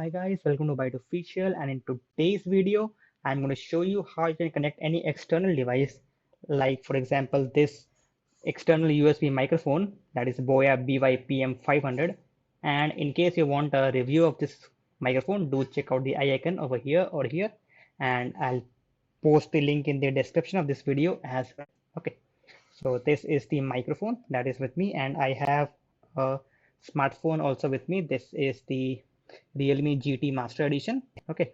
Hi guys, welcome to Byte Official, and in today's video I'm going to show you how you can connect any external device, like for example this external USB microphone, that is Boya BYPM500. And in case you want a review of this microphone, do check out the eye icon over here or here, and I'll post the link in the description of this video as well. Okay, so this is the microphone that is with me, and I have a smartphone also with me. This is the Realme GT Master Edition. Okay,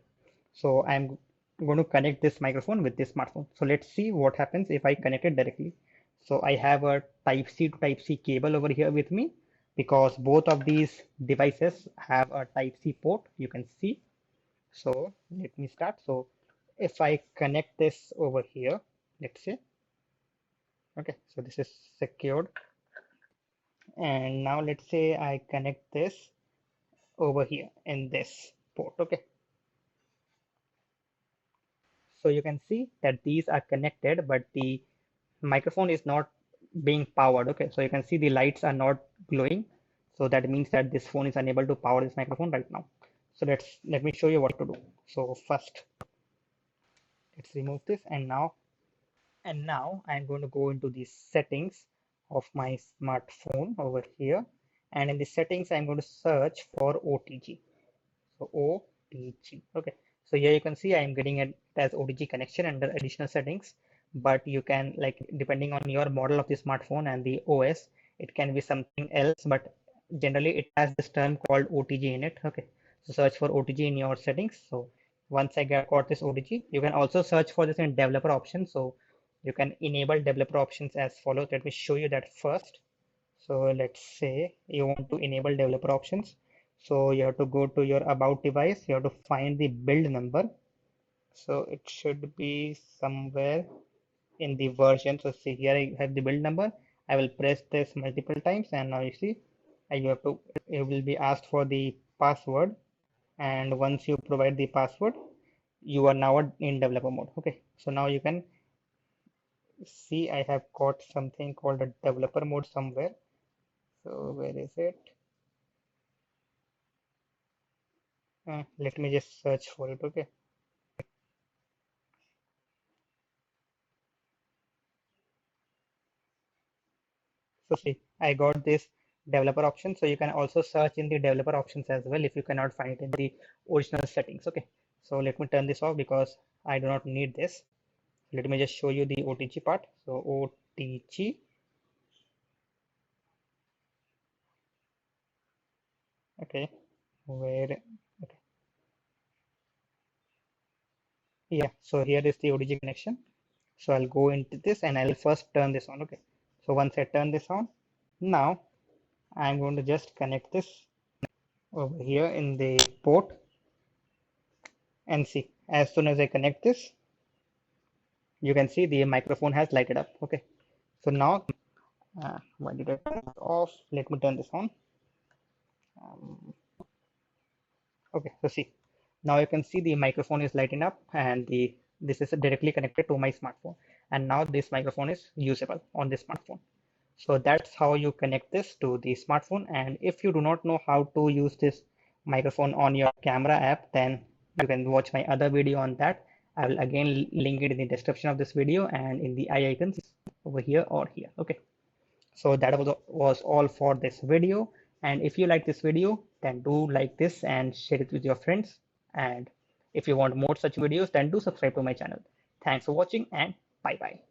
so I'm going to connect this microphone with this smartphone. So let's see what happens if I connect it directly. So I have a Type C to Type C cable over here with me, because both of these devices have a Type C port, you can see. So let me start. So if I connect this over here, let's say, okay, so this is secured. And now let's say I connect this over here in this port. Okay, so you can see that these are connected, but the microphone is not being powered. Okay, so you can see the lights are not glowing, so that means that this phone is unable to power this microphone right now. So let me show you what to do. So first let's remove this, and now I'm going to go into the settings of my smartphone over here, and in the settings I'm going to search for OTG. So OTG. Okay. So here you can see I'm getting it as OTG connection under additional settings, but you can, like, depending on your model of the smartphone and the OS, it can be something else, but generally it has this term called OTG in it. Okay. So search for OTG in your settings. So once I got this OTG, you can also search for this in developer options. So you can enable developer options as follows. Let me show you that first. So let's say you want to enable developer options. So you have to go to your about device, you have to find the build number. So it should be somewhere in the version. So see here I have the build number. I will press this multiple times, and now you see you will be asked for the password, and once you provide the password, you are now in developer mode. Okay, so now you can see I have got something called a developer mode somewhere. So where is it? Let me just search for it. Okay, so see, I got this developer option. So you can also search in the developer options as well if you cannot find it in the original settings. Okay, so let me turn this off because I do not need this. Let me just show you the OTG part. So OTG. Okay, where? Okay, yeah. So here is the OTG connection. So I'll go into this and I'll first turn this on. Okay, so once I turn this on, now I'm going to just connect this over here in the port, and see, as soon as I connect this, you can see the microphone has lighted up. Okay, so now why did I turn it off? Let me turn this on. um, okay, so see, now you can see the microphone is lighting up, and the this is directly connected to my smartphone, and now this microphone is usable on this smartphone. So that's how you connect this to the smartphone. And if you do not know how to use this microphone on your camera app, then you can watch my other video on that. I will again link it in the description of this video and in the eye icons over here or here. Okay. So that was all for this video. And if you like this video, then do like this and share it with your friends. And if you want more such videos, then do subscribe to my channel. Thanks for watching, and bye bye.